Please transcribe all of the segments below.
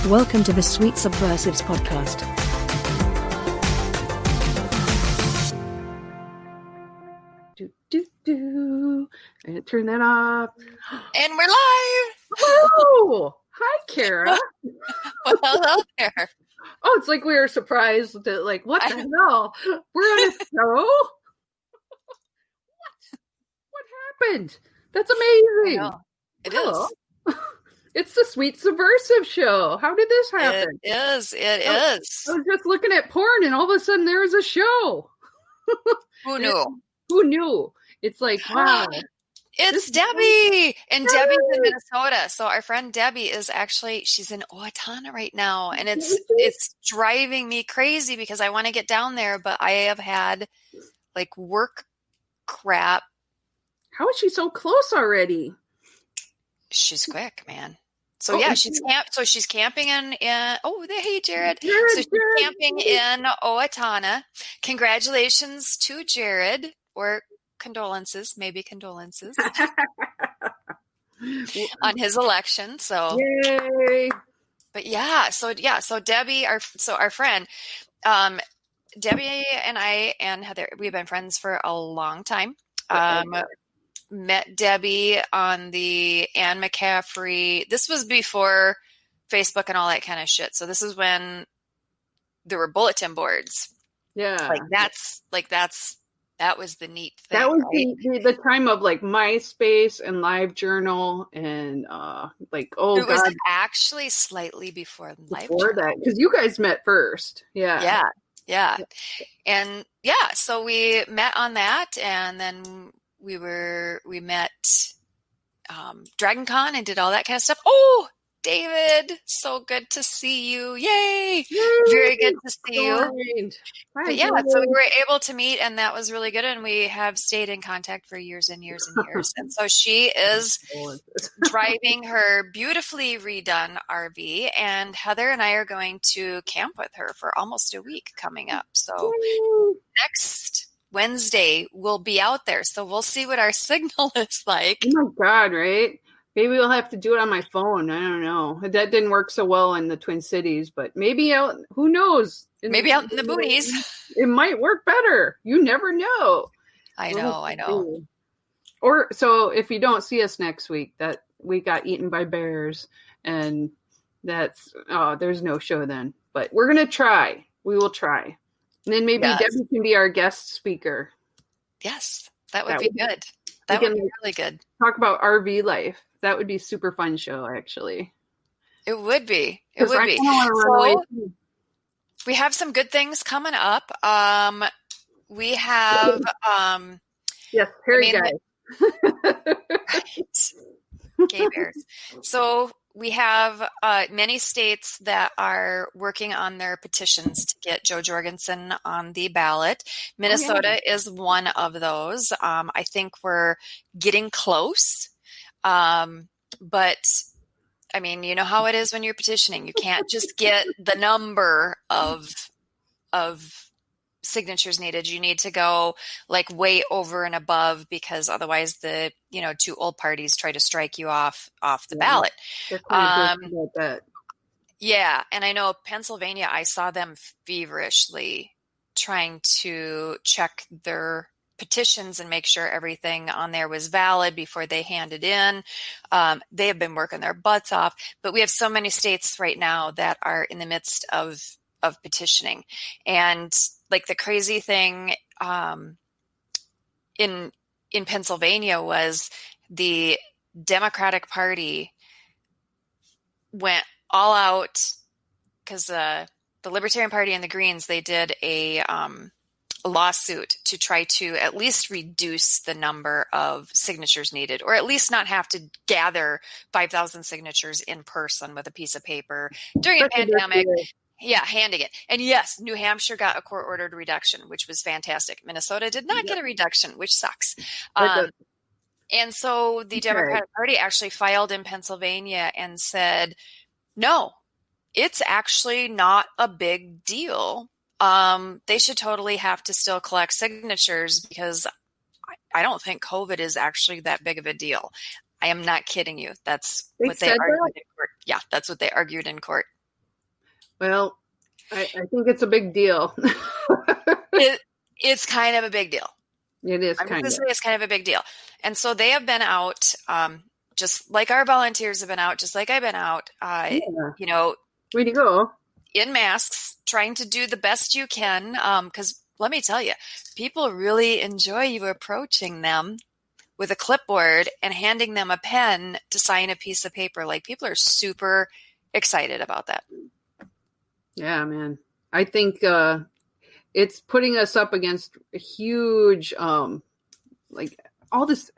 Welcome to the Sweet Subversives podcast. And turn that off. And we're live. Oh, hi, Kara. Well, hello there. Oh, it's like we were surprised that, like, what the hell? We're on a show? What happened? That's amazing. It is. It's the Sweet Subversive show. How did this happen? It is. I was just looking at porn and all of a sudden there was a show. Who knew? Who knew? It's like, wow. It's Debbie. And Debbie's in Minnesota. So our friend Debbie is actually, she's in Owatonna right now. And it's driving me crazy because I want to get down there, but I have had like work crap. How is she so close already? She's quick, man. So she's camping in hey Jared. She's camping in Owatonna. Congratulations to Jared, or maybe condolences on his election. So yay. But so Debbie, our friend, Debbie and I and Heather, we've been friends for a long time. Met Debbie on the Anne McCaffrey. This was before Facebook and all that kind of shit. So this is when there were bulletin boards. Yeah. That was the neat thing. That was right? the time of like MySpace and LiveJournal and it was actually slightly before Before that, because you guys met first. Yeah. Yeah. And so we met on that, and then we met Dragon Con and did all that kind of stuff. Oh, David, so good to see you. Yay. Very good to see you. But so we were able to meet, and that was really good. And we have stayed in contact for years and years and years. And so she is driving her beautifully redone RV, and Heather and I are going to camp with her for almost a week coming up. So next Wednesday we'll be out there. So we'll see what our signal is like. Oh my God, right? Maybe we'll have to do it on my phone. I don't know. That didn't work so well in the Twin Cities, but maybe out, who knows? Maybe out in the boonies. It might work better. You never know. I know. Or so if you don't see us next week, that we got eaten by bears, and there's no show then. But we're going to try. We will try. And then maybe Debbie can be our guest speaker. Yes, that would be good. That would be really good. Talk about RV life. That would be a super fun show, actually. It would be. So, we have some good things coming up. We have yes, hairy guys. Right. Gay bears. So we have many states that are working on their petitions to get Joe Jorgensen on the ballot. Minnesota is one of those. I think we're getting close. But I mean, you know how it is when you're petitioning. You can't just get the number of signatures needed. You need to go like way over and above, because otherwise the two old parties try to strike you off the ballot. Yeah, and I know Pennsylvania, I saw them feverishly trying to check their petitions and make sure everything on there was valid before they handed in. They have been working their butts off, but we have so many states right now that are in the midst of petitioning. And like the crazy thing in Pennsylvania was the Democratic Party went all out, because the Libertarian Party and the Greens, they did a lawsuit to try to at least reduce the number of signatures needed, or at least not have to gather 5,000 signatures in person with a piece of paper during a pandemic. Yeah, handing it. And yes, New Hampshire got a court-ordered reduction, which was fantastic. Minnesota did not get a reduction, which sucks. And so the Democratic Party actually filed in Pennsylvania and said, no, it's actually not a big deal. They should totally have to still collect signatures, because I don't think COVID is actually that big of a deal. I am not kidding you. That's what they argued in court. Yeah, that's what they argued in court. Well, I think it's a big deal. It's kind of a big deal. It is I'm kind going to of. say it's kind of a big deal. And so they have been out, just like our volunteers have been out, just like I've been out, Yeah. you know, Way to go. in masks, trying to do the best you can. Because let me tell you, people really enjoy you approaching them with a clipboard and handing them a pen to sign a piece of paper. Like, people are super excited about that. Yeah, man. I think it's putting us up against a huge, like all this,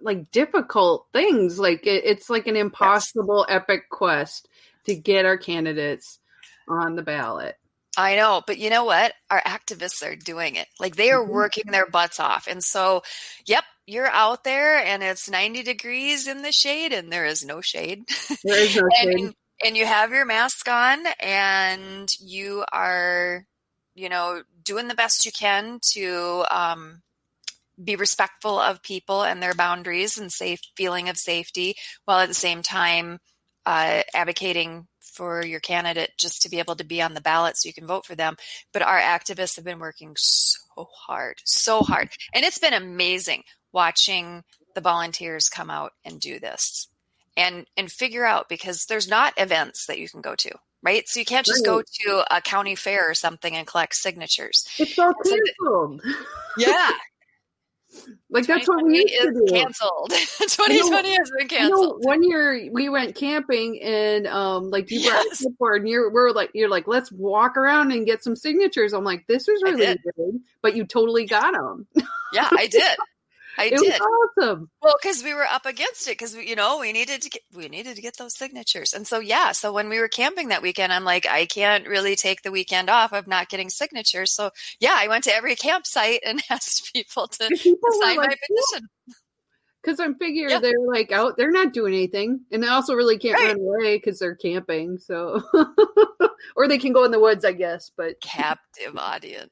like difficult things. Like it's like an impossible epic quest to get our candidates on the ballot. I know, but you know what? Our activists are doing it. Like, they are working their butts off. And so, yep, you're out there and it's 90 degrees in the shade and there is no shade. There is no shade. And you have your mask on and you are, doing the best you can to be respectful of people and their boundaries and feeling of safety, while at the same time advocating for your candidate just to be able to be on the ballot so you can vote for them. But our activists have been working so hard. And it's been amazing watching the volunteers come out and do this and figure out, because there's not events that you can go to, right? So you can't just go to a county fair or something and collect signatures. It's all canceled. Yeah. Like that's what we used to do. Canceled. 2020 has been canceled. One year we went camping and like you brought a clipboard and you're like, let's walk around and get some signatures. I'm like, this is really good, but you totally got them. Yeah, I did. It was awesome. Well, because we were up against it, because we needed to get those signatures. And so so when we were camping that weekend, I'm like, I can't really take the weekend off of not getting signatures. So I went to every campsite and asked people to sign my petition. Because I'm figuring they're like out, they're not doing anything, and they also really can't run away because they're camping. So, or they can go in the woods, I guess. But captive audience,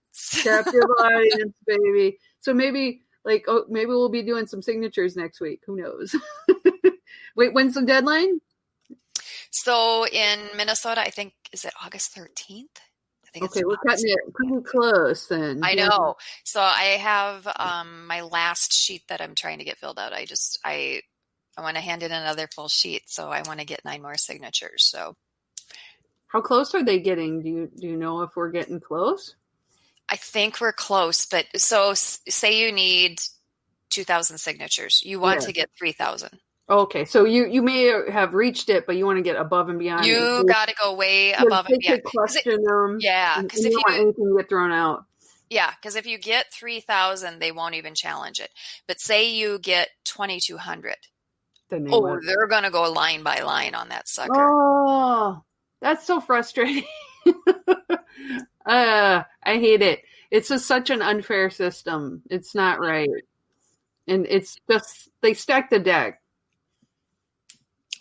baby. So maybe. Like, maybe we'll be doing some signatures next week. Who knows? Wait, when's the deadline? So in Minnesota, I think, is it August 13th? I think okay, we're cutting it pretty close then. I know. So I have my last sheet that I'm trying to get filled out. I want to hand in another full sheet. So I want to get 9 more signatures. So how close are they getting? Do you know if we're getting close? I think we're close, but so say you need 2,000 signatures. You want to get 3,000. Okay, so you may have reached it, but you want to get above and beyond. You got to go way above and beyond. Question them. Yeah, because if you want anything to get thrown out. Yeah, because if you get 3,000, they won't even challenge it. But say you get 2,200. Then they're going to go line by line on that sucker. Oh, that's so frustrating. I hate it. It's just such an unfair system. It's not right. And it's just, they stack the deck.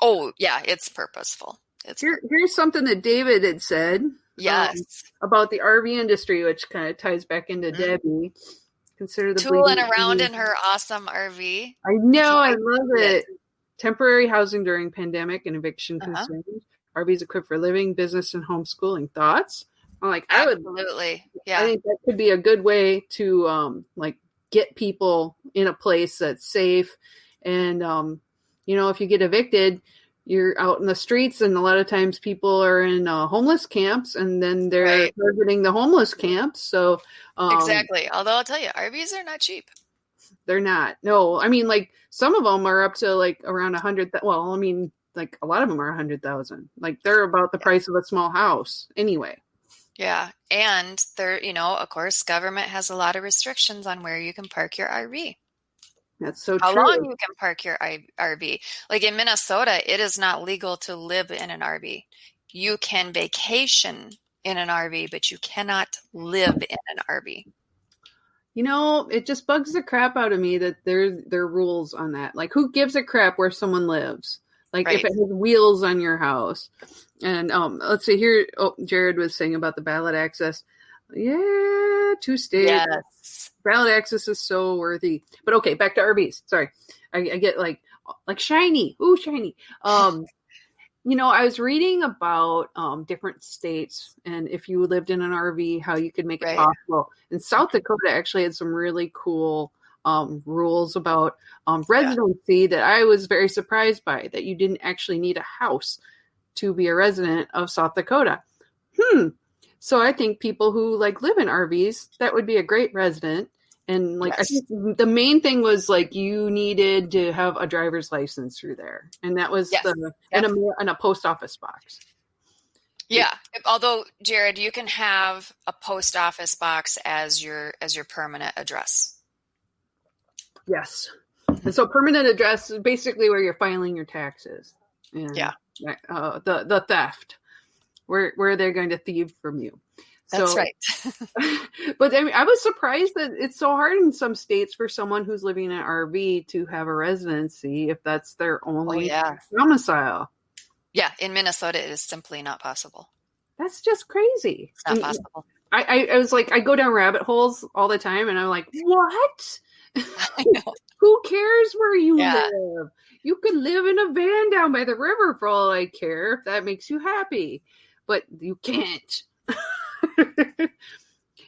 Oh, yeah, it's purposeful. Here's something that David had said. Yes. About the RV industry, which kind of ties back into Debbie. Consider the tooling around in her awesome RV. I know, I love it. Temporary housing during pandemic and eviction concerns. RVs equipped for living, business, and homeschooling. Thoughts? I'm like, absolutely. I think that could be a good way to get people in a place that's safe. And if you get evicted, you're out in the streets, and a lot of times people are in homeless camps, and then they're targeting the homeless camps. So exactly. Although I'll tell you, RVs are not cheap. They're not. No, I mean, like some of them are up to like around 100. Well, I mean, like a lot of them are 100,000. Like they're about the price of a small house anyway. Yeah. And there, of course, government has a lot of restrictions on where you can park your RV. That's so true. How long you can park your RV. Like in Minnesota, it is not legal to live in an RV. You can vacation in an RV, but you cannot live in an RV. It just bugs the crap out of me that there are rules on that. Like, who gives a crap where someone lives? Like, if it has wheels on your house. And let's see here. Oh, Jared was saying about the ballot access. Yeah, 2 states. Yes. Ballot access is so worthy. But okay, back to RVs. Sorry. I get like shiny. Ooh, shiny. I was reading about different states and if you lived in an RV, how you could make it Right. possible. And South Dakota actually had some really cool rules about Yeah. residency that I was very surprised by, that you didn't actually need a house to be a resident of South Dakota. So I think people who like live in RVs, that would be a great resident. And like I Yes. think the main thing was like you needed to have a driver's license through there, and that was Yes. the Yep. in a post office box. Yeah. Although, Jared, you can have a post office box as your permanent address. Yes, and so permanent address is basically where you're filing your taxes. And, Yeah. the theft, where they're going to thieve from you. That's So, right. but I mean, I was surprised that it's so hard in some states for someone who's living in an RV to have a residency if that's their only yeah. domicile. Yeah. In Minnesota, it is simply not possible. That's just crazy. It's not possible. I was like, I go down rabbit holes all the time, and I'm like, what? I know. Who cares where you Yeah. live? You could live in a van down by the river for all I care, if that makes you happy. But you can't.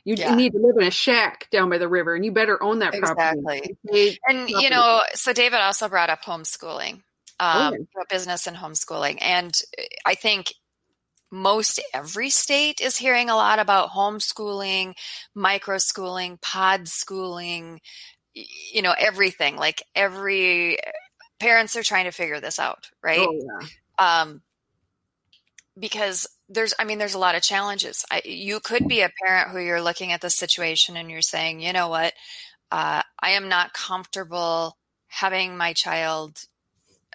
You Yeah. need to live in a shack down by the river, and you better own that property. Exactly. And, so David also brought up homeschooling, business and homeschooling. And I think most every state is hearing a lot about homeschooling, microschooling, pod schooling, everything. Like every parents are trying to figure this out, right? Oh, yeah. Because there's a lot of challenges. You could be a parent who you're looking at the situation and you're saying, you know what, I am not comfortable having my child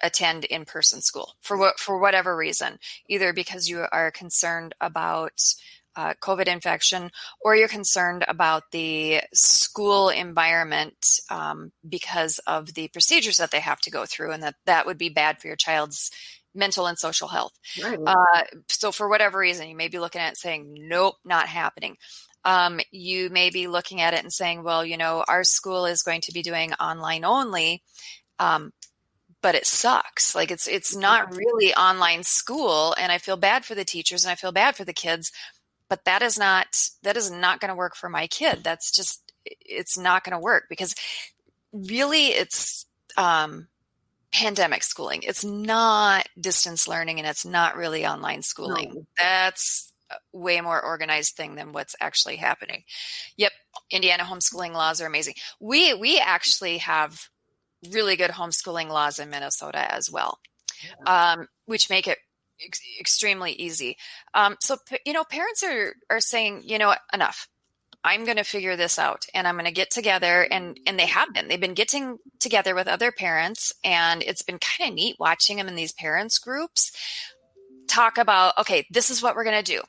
attend in-person school for whatever reason, either because you are concerned about COVID infection, or you're concerned about the school environment because of the procedures that they have to go through, and that would be bad for your child's mental and social health. Right. So for whatever reason, you may be looking at it saying, nope, not happening. You may be looking at it and saying, well, our school is going to be doing online only, but it sucks. Like it's not really online school, and I feel bad for the teachers and I feel bad for the kids, but that is not going to work for my kid. It's not going to work, because really it's pandemic schooling. It's not distance learning, and it's not really online schooling. No. That's a way more organized thing than what's actually happening. Yep. Indiana homeschooling laws are amazing. We actually have really good homeschooling laws in Minnesota as well, which make it extremely easy. So parents are saying, enough. I'm going to figure this out, and I'm going to get together, and they've been getting together with other parents, and it's been kind of neat watching them in these parents groups talk about, okay, this is what we're going to do.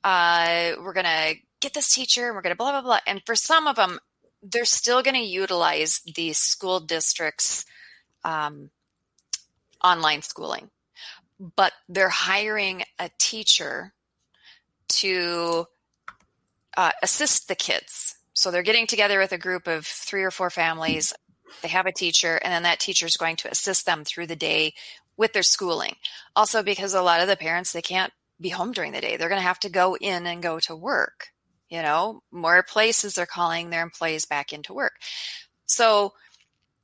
We're going to get this teacher, and we're going to blah, blah, blah. And for some of them, they're still going to utilize the school district's online schooling, but they're hiring a teacher to assist the kids. So they're getting together with a group of 3 or 4 families. They have a teacher, and then that teacher is going to assist them through the day with their schooling. Also, because a lot of the parents, they can't be home during the day. They're going to have to go in and go to work. More places are calling their employees back into work. So,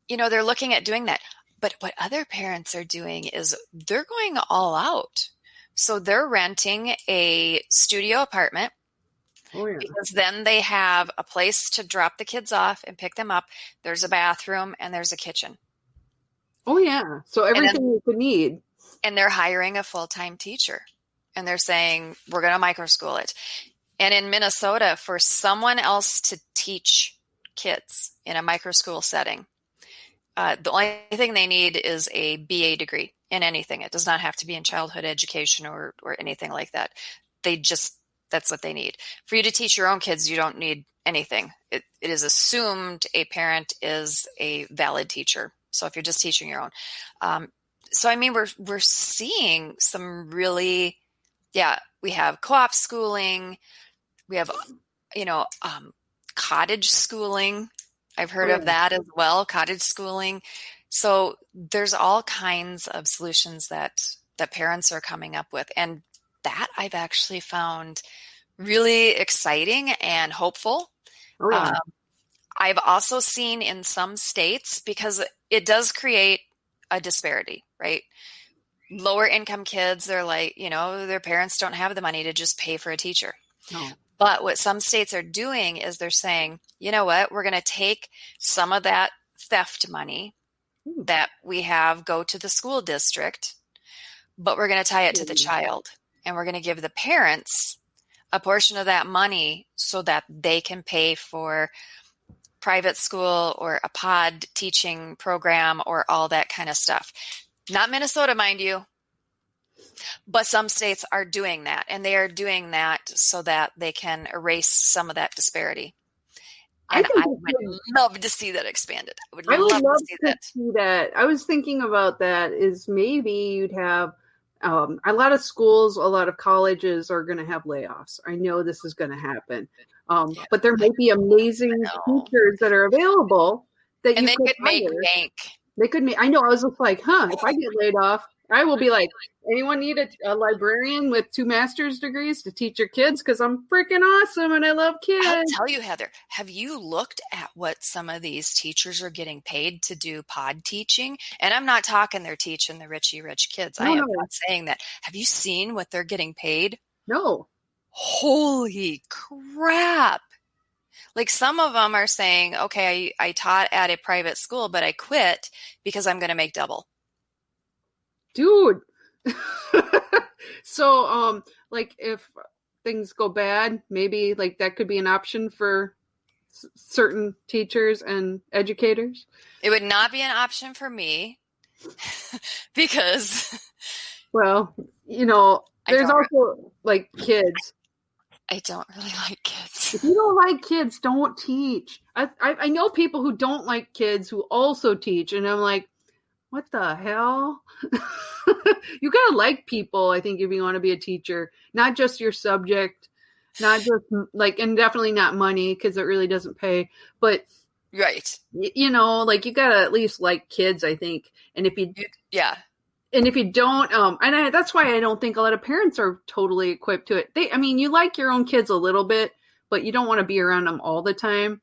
they're looking at doing that. But what other parents are doing is they're going all out. So they're renting a studio apartment. Oh, yeah. Because then they have a place to drop the kids off and pick them up. There's a bathroom and there's a kitchen. Oh, yeah. So everything you could need. And they're hiring a full-time teacher. And they're saying, we're going to microschool it. And in Minnesota, for someone else to teach kids in a microschool setting, the only thing they need is a BA degree in anything. It does not have to be in childhood education or anything like that. That's what they need. For you to teach your own kids, you don't need anything. It is assumed a parent is a valid teacher. So if you're just teaching your own. We're seeing some really, we have co-op schooling. We have, cottage schooling. I've heard of that as well, cottage schooling. So there's all kinds of solutions that that parents are coming up with. And that I've actually found really exciting and hopeful. Oh, yeah. I've also seen in some states, because it does create a disparity, right? Lower income kids, they're like, their parents don't have the money to just pay for a teacher. No. But what some states are doing is they're saying, you know what, we're going to take some of that theft money that we have go to the school district, but we're going to tie it to the child. And we're going to give the parents a portion of that money so that they can pay for private school or a pod teaching program or all that kind of stuff. Not Minnesota, mind you, but some states are doing that, and they are doing that so that they can erase some of that disparity. And I would love to see that expanded. I would love to see that. I was thinking about that is maybe you'd have a lot of schools, a lot of colleges are going to have layoffs. I know this is going to happen. But there might be amazing teachers that are available that and you could make bank. They could make. I know. I was just like, if I get laid off, I will be like, anyone need a librarian with 2 master's degrees to teach your kids? Because I'm freaking awesome and I love kids. I'll tell you, Heather, have you looked at what some of these teachers are getting paid to do pod teaching? And I'm not talking they're teaching the richy rich kids. I am not saying that. Have you seen what they're getting paid? No. Holy crap. Like some of them are saying, okay, I taught at a private school, but I quit because I'm going to make double. Dude. So, like if things go bad, maybe like that could be an option for certain teachers and educators. It would not be an option for me because, well, there's also like kids. I don't really like kids. If you don't like kids, don't teach. I know people who don't like kids who also teach, and I'm like, what the hell? You gotta like people, I think, if you want to be a teacher, not just your subject, not just like, and definitely not money because it really doesn't pay. But right, like you gotta at least like kids, I think. And if you and if you don't, that's why I don't think a lot of parents are totally equipped to it. You like your own kids a little bit, but you don't want to be around them all the time.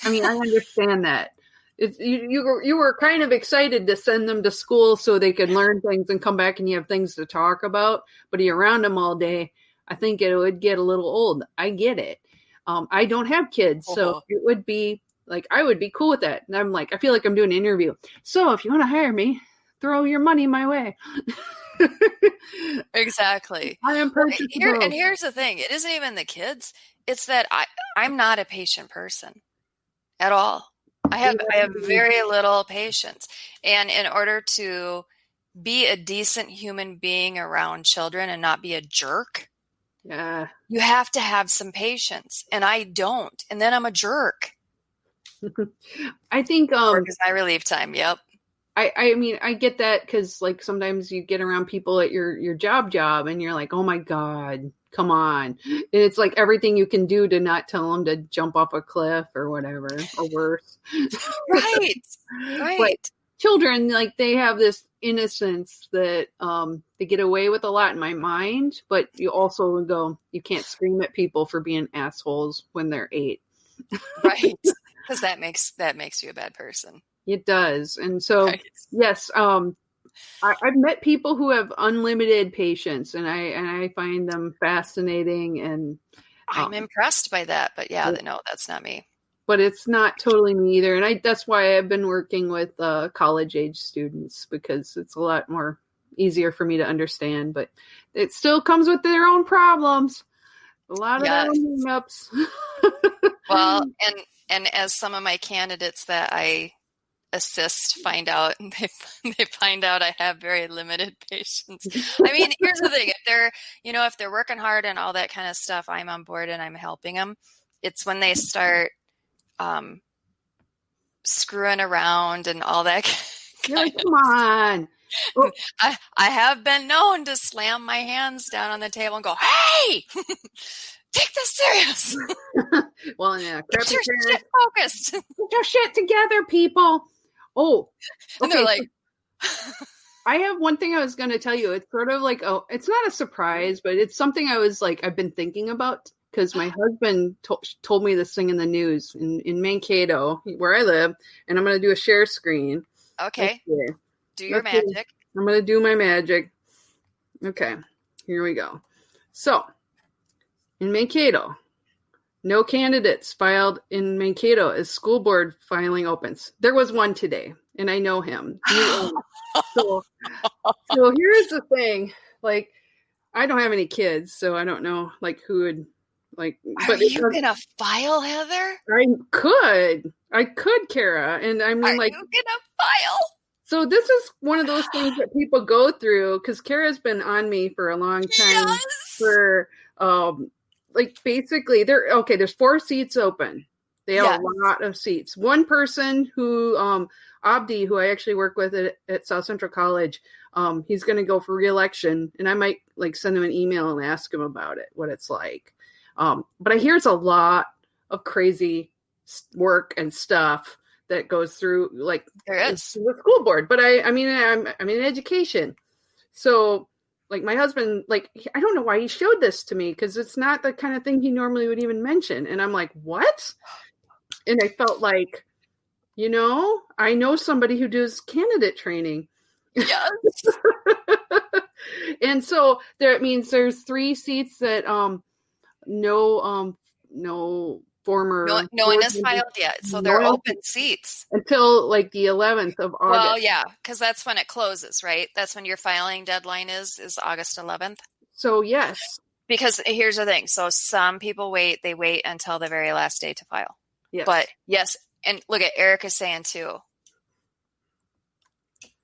I mean, I understand that. You were kind of excited to send them to school so they could learn things and come back and you have things to talk about, but you're around them all day. I think it would get a little old. I get it. I don't have kids, so it would be like, I would be cool with that. And I'm like, I feel like I'm doing an interview. So if you want to hire me, throw your money my way. Exactly. I am perfect. And here's the thing. It isn't even the kids. It's that I'm not a patient person at all. I have very little patience. And in order to be a decent human being around children and not be a jerk, you have to have some patience. And I don't. And then I'm a jerk. I think work is my relief time. Yep. I mean, I get that because like sometimes you get around people at your job and you're like, oh my God, come on. And it's like everything you can do to not tell them to jump off a cliff or whatever, or worse. Right. But children, like they have this innocence that they get away with a lot in my mind, but you also go, you can't scream at people for being assholes when they're 8. Right. Because that makes you a bad person. It does. And so, yes, I've met people who have unlimited patience, and I find them fascinating. And I'm impressed by that. But no, that's not me. But it's not totally me either. And that's why I've been working with college age students, because it's a lot more easier for me to understand. But it still comes with their own problems. A lot of their own hang-ups. Well, and as some of my candidates that I assist find out, and they find out I have very limited patience. I mean, here's the thing: if they're working hard and all that kind of stuff, I'm on board and I'm helping them. It's when they start screwing around and all that. Come on. Well, I have been known to slam my hands down on the table and go, "Hey, take this serious." Well, yeah, get your shit focused. Get your shit together, people. Oh, and they're like, I have one thing I was going to tell you. It's sort of like, it's not a surprise, but it's something I've been thinking about because my husband told me this thing in the news in Mankato, where I live, and I'm going to do a share screen. Okay. Do your Let's see. magic. I'm going to do my magic. Okay, here we go. So, in Mankato, no candidates filed in Mankato as school board filing opens. There was one today, and I know him. So here's the thing. Like, I don't have any kids, so I don't know, like, who would, like... Are you going to file, Heather? I could, Kara. And I mean, Are you going to file? So this is one of those things that people go through, because Kara's been on me for a long time. Yes. For, like, basically, there's 4 seats open. They have a lot of seats. One person who... Abdi, who I actually work with at South Central College, he's going to go for re-election, and I might like send him an email and ask him about it, what it's like. But I hear it's a lot of crazy work and stuff that goes through, like, there is the school board. But I'm in education, so like my husband, like, I don't know why he showed this to me because it's not the kind of thing he normally would even mention, and I'm like, what? And I felt like, you know, I know somebody who does candidate training. Yes. And so it means there's 3 seats that no former no one has filed yet. So they're open seats. Until like the 11th of August. Well, yeah, because that's when it closes, right? That's when your filing deadline is August 11th. So yes. Because here's the thing. So some people they wait until the very last day to file. Yes. But yes. And look at Erica saying too,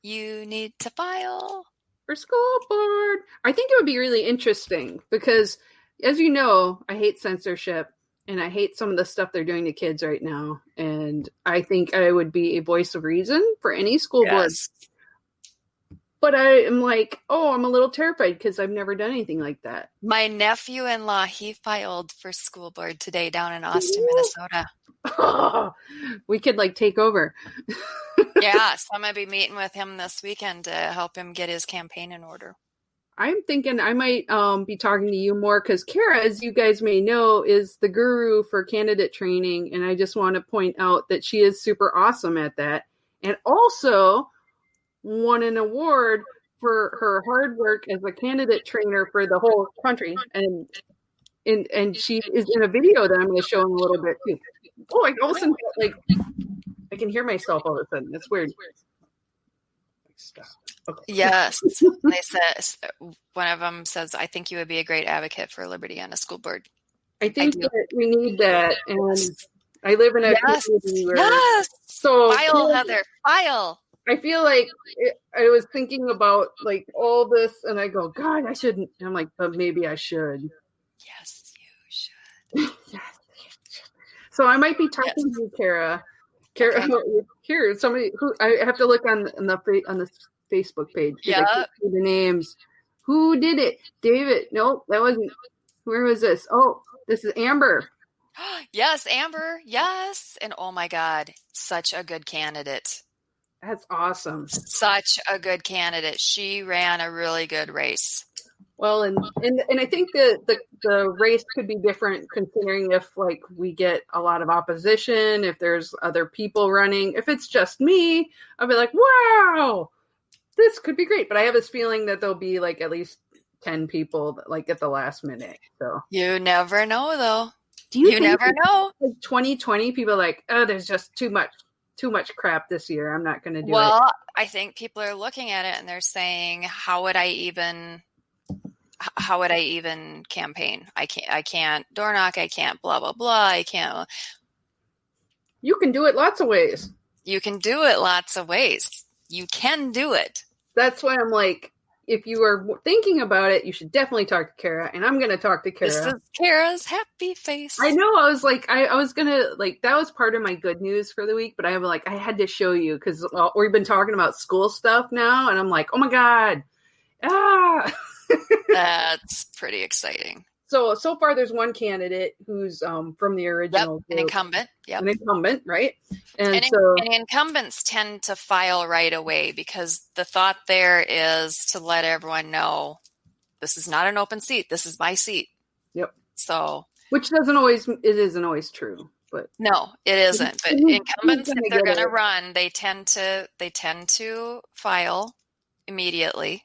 you need to file for school board. I think it would be really interesting because, as you know, I hate censorship and I hate some of the stuff they're doing to kids right now. And I think I would be a voice of reason for any school board. But I am like, I'm a little terrified because I've never done anything like that. My nephew-in-law, he filed for school board today down in Austin, Minnesota. Oh, we could like take over. Yeah, so I'm going to be meeting with him this weekend to help him get his campaign in order. I'm thinking I might be talking to you more because Kara, as you guys may know, is the guru for candidate training. And I just want to point out that she is super awesome at that. And also won an award for her hard work as a candidate trainer for the whole country. And she is in a video that I'm going to show in a little bit too. Oh, I all of a sudden, like, I can hear myself all of a sudden. That's weird. Stop. Okay. Yes. They said, one of them says, I think you would be a great advocate for liberty on a school board. I think that we need that. And I live in a community where... Yes. So file, Heather. File. I feel like I was thinking about like all this and I go, God, I shouldn't. And I'm like, but maybe I should. Yes, you should. So I might be talking to you, Kara. Kara, here, somebody who I have to look on the Facebook page. Yeah. The names. Who did it? David. Nope, that wasn't. Where was this? Oh, this is Amber. Yes, Amber. Yes. And oh my God, such a good candidate. That's awesome. Such a good candidate. She ran a really good race. Well, and I think the race could be different considering if like we get a lot of opposition, if there's other people running. If it's just me, I'll be like, wow, this could be great. But I have this feeling that there'll be like at least 10 people like at the last minute. So you never know, though. You never know. 2020 people are like, oh, there's just too much crap this year. I'm not going to do it. Well, I think people are looking at it and they're saying, how would I even campaign? I can't door knock. I can't blah, blah, blah. I can't. You can do it lots of ways. You can do it lots of ways. You can do it. That's why I'm like, if you are thinking about it, you should definitely talk to Kara, and I'm going to talk to Kara. This is Kara's happy face. I know. I was like, I was going to, like, that was part of my good news for the week, but I had to show you because we've been talking about school stuff now, and I'm like, oh my God. Ah. That's pretty exciting. So far there's one candidate who's from the original an incumbent. Yep. An incumbent, right? And incumbents tend to file right away because the thought there is to let everyone know this is not an open seat. This is my seat. Yep. So which isn't always true. But no, it isn't. But incumbents, if they're going to run, they tend to file immediately.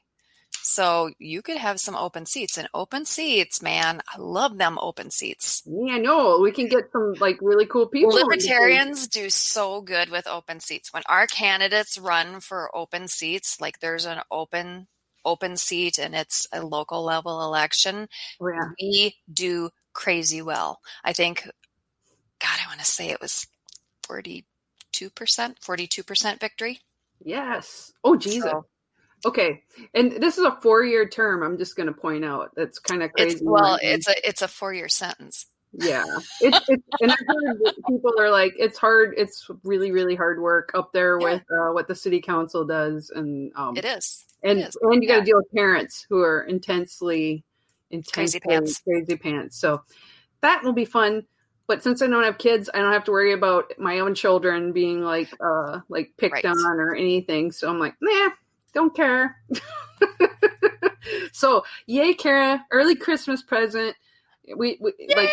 So you could have some open seats, and open seats, man, I love them open seats. Yeah, I know. We can get some like really cool people. Libertarians do so good with open seats. When our candidates run for open seats, like there's an open seat and it's a local level election, we do crazy well. I think, God, I want to say it was 42% victory. Yes. Oh, Jesus. So, okay. And this is a 4-year term. I'm just going to point out. That's kind of crazy. It's a 4-year sentence. Yeah. And I've heard people are like, it's hard. It's really, really hard work up there with what the city council does. And it is. And you got to deal with parents who are intensely crazy pants. So that will be fun. But since I don't have kids, I don't have to worry about my own children being like picked on or anything. So I'm like, nah, don't care. So yay, Kara, early Christmas present. We like.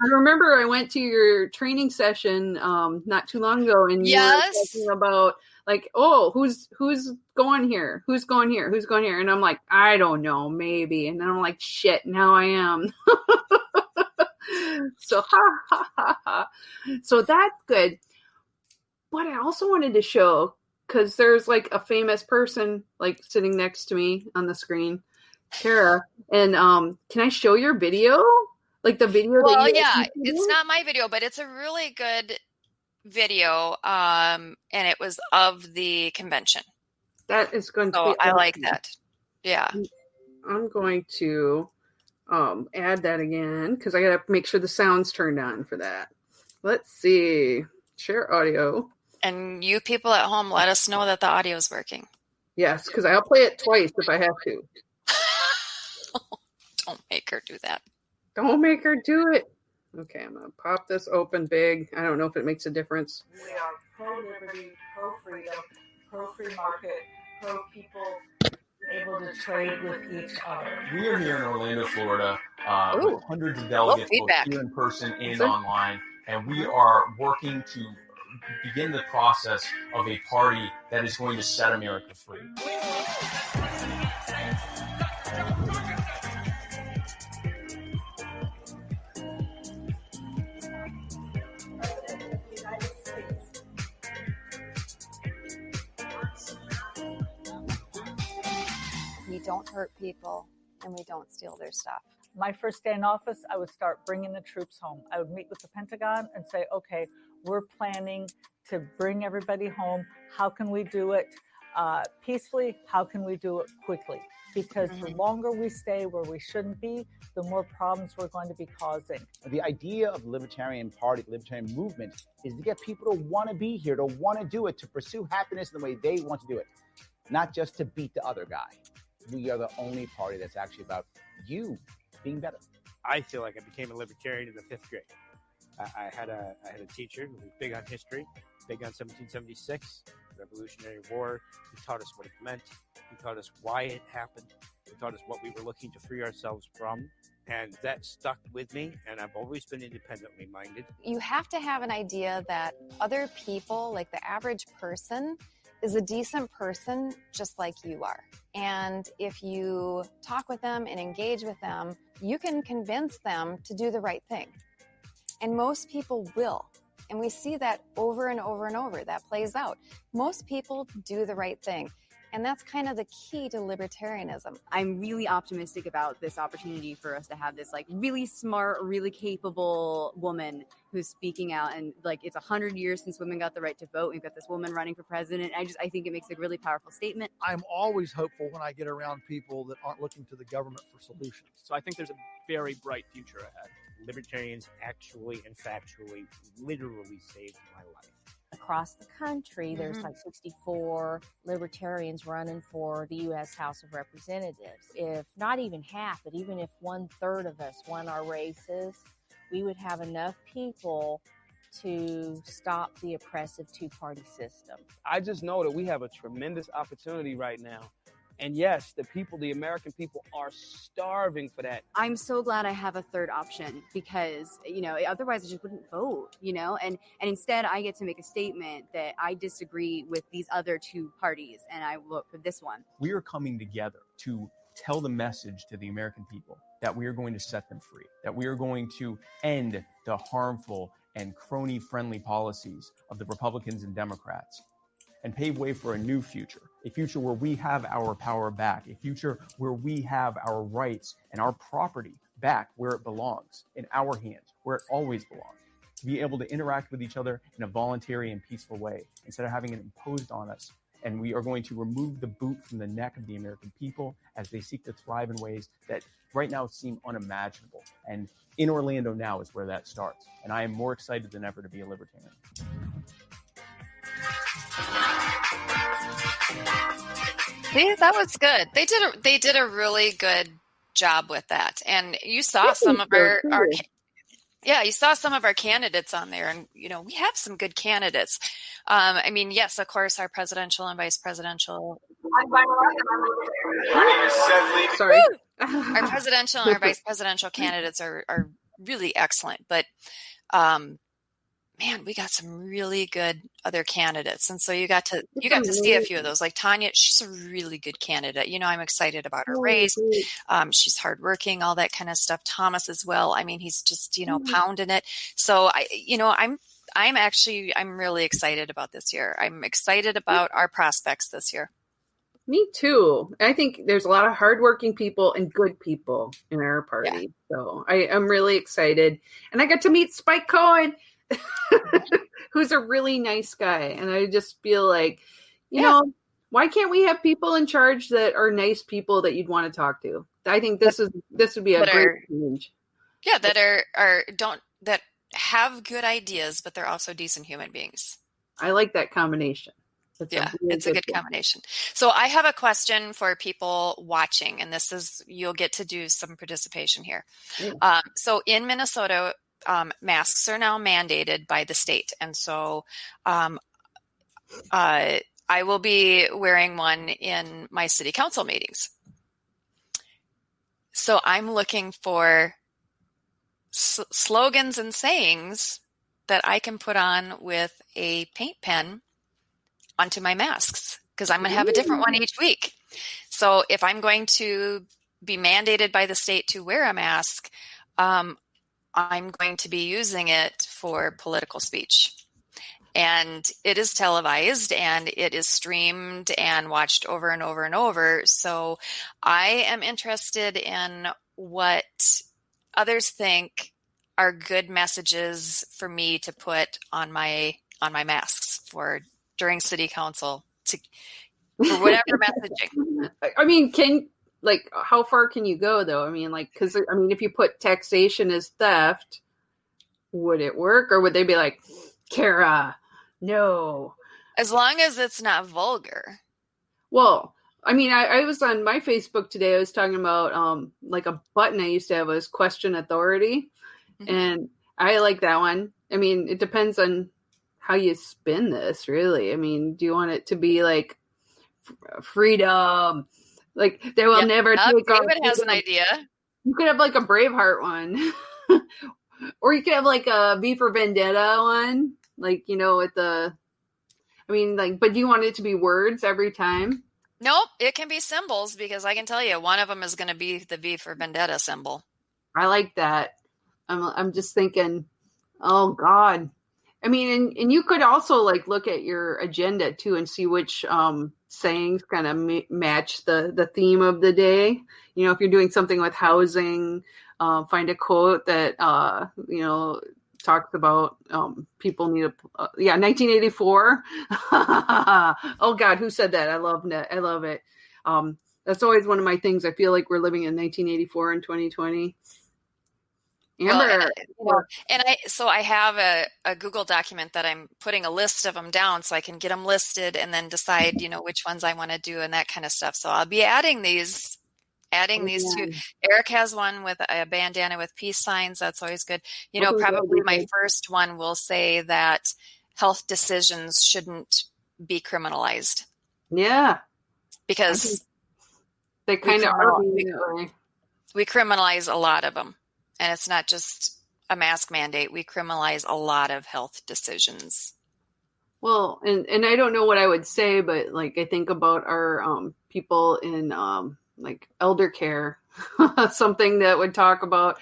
I remember I went to your training session not too long ago, and you were talking about like, oh, who's going here? Who's going here? Who's going here? And I'm like, I don't know, maybe. And then I'm like, shit, now I am. So so that's good. But I also wanted to show, because there's like a famous person like sitting next to me on the screen, Kara. And can I show your video? Like the video? Well, it's not my video, but it's a really good video. And it was of the convention. That is going to be awesome. I like that. Yeah. I'm going to add that again because I got to make sure the sound's turned on for that. Let's see. Share audio. And you people at home, let us know that the audio is working. Yes, because I'll play it twice if I have to. Don't make her do that. Don't make her do it. Okay, I'm going to pop this open big. I don't know if it makes a difference. We are pro-liberty, pro-freedom, pro-free market, pro-people able to trade with each other. We are here in Orlando, Florida, with hundreds of delegates both here in person and online, and we are working to begin the process of a party that is going to set America free. We don't hurt people and we don't steal their stuff. My first day in office, I would start bringing the troops home. I would meet with the Pentagon and say, okay, we're planning to bring everybody home. How can we do it peacefully? How can we do it quickly? Because the longer we stay where we shouldn't be, the more problems we're going to be causing. The idea of the Libertarian Party, the Libertarian movement, is to get people to want to be here, to want to do it, to pursue happiness in the way they want to do it, not just to beat the other guy. We are the only party that's actually about you being better. I feel like I became a libertarian in the 5th grade. I had a teacher who was big on history, big on 1776, Revolutionary War. He taught us what it meant. He taught us why it happened. He taught us what we were looking to free ourselves from. And that stuck with me, and I've always been independently minded. You have to have an idea that other people, like the average person, is a decent person just like you are. And if you talk with them and engage with them, you can convince them to do the right thing. And most people will. And we see that over and over and over. That plays out. Most people do the right thing. And that's kind of the key to libertarianism. I'm really optimistic about this opportunity for us to have this like really smart, really capable woman who's speaking out. And like, it's 100 years since women got the right to vote. We've got this woman running for president. I think it makes a really powerful statement. I'm always hopeful when I get around people that aren't looking to the government for solutions. So I think there's a very bright future ahead. Libertarians actually and factually literally saved my life. across the country, there's like 64 libertarians running for the U.S. House of Representatives. If not even half, but even if 1/3 of us won our races, we would have enough people to stop the oppressive two-party system. I just know that we have a tremendous opportunity right now. And yes, the American people are starving for that. I'm so glad I have a third option because, otherwise I just wouldn't vote, and instead I get to make a statement that I disagree with these other two parties and I vote for this one. We are coming together to tell the message to the American people that we are going to set them free, that we are going to end the harmful and crony-friendly policies of the Republicans and Democrats and pave way for a new future, a future where we have our power back, a future where we have our rights and our property back where it belongs, in our hands, where it always belongs, to be able to interact with each other in a voluntary and peaceful way instead of having it imposed on us. And we are going to remove the boot from the neck of the American people as they seek to thrive in ways that right now seem unimaginable. And in Orlando now is where that starts. And I am more excited than ever to be a libertarian. See, that was good. They did a really good job with that. And you saw some of you saw some of our candidates on there, and we have some good candidates. Yes, of course, our presidential and vice presidential. Sorry. Our presidential and our vice presidential candidates are really excellent, but man, we got some really good other candidates. And so you got to see a few of those, like Tanya. She's a really good candidate. I'm excited about her race. She's hardworking, all that kind of stuff. Thomas as well. He's just, pounding it. So I'm really excited about this year. I'm excited about our prospects this year. Me too. I think there's a lot of hardworking people and good people in our party. Yeah. So I'm really excited. And I got to meet Spike Cohen, who's a really nice guy. And I just feel like, why can't we have people in charge that are nice people that you'd want to talk to? I think this would be a great change. Yeah, that have good ideas, but they're also decent human beings. I like that combination. It's a good combination. So I have a question for people watching, and you'll get to do some participation here. Yeah. So in Minnesota, masks are now mandated by the state. And so I will be wearing one in my city council meetings. So I'm looking for slogans and sayings that I can put on with a paint pen onto my masks, because I'm going to have a different one each week. So if I'm going to be mandated by the state to wear a mask, I'm going to be using it for political speech. And it is televised and it is streamed and watched over and over and over. So I am interested in what others think are good messages for me to put on my masks during city council for whatever messaging. How far can you go though? Because if you put taxation as theft, would it work? Or would they be like, Kara, no. As long as it's not vulgar. Well, I was on my Facebook today. I was talking about a button I used to have was question authority. Mm-hmm. And I like that one. It depends on how you spin this, really. Do you want it to be like freedom? Like they will never take off. David has an idea. You could have like a Braveheart one. Or you could have like a V for Vendetta one. With the, but do you want it to be words every time? Nope, it can be symbols, because I can tell you one of them is going to be the V for Vendetta symbol. I like that. I'm just thinking, oh God. And you could also look at your agenda too and see which sayings kind of match the theme of the day. If you're doing something with housing, find a quote that, talks about people need 1984. Oh God, who said that? I love it. That's always one of my things. I feel like we're living in 1984 in 2020. Amber, I have a Google document that I'm putting a list of them down so I can get them listed and then decide, which ones I want to do and that kind of stuff. So I'll be adding these two. Eric has one with a bandana with peace signs. That's always good. Probably my first one will say that health decisions shouldn't be criminalized. Yeah. Because they kind of are. We criminalize a lot of them. And it's not just a mask mandate. We criminalize a lot of health decisions. Well, and I don't know what I would say, but like I think about our people in like elder care, something that would talk about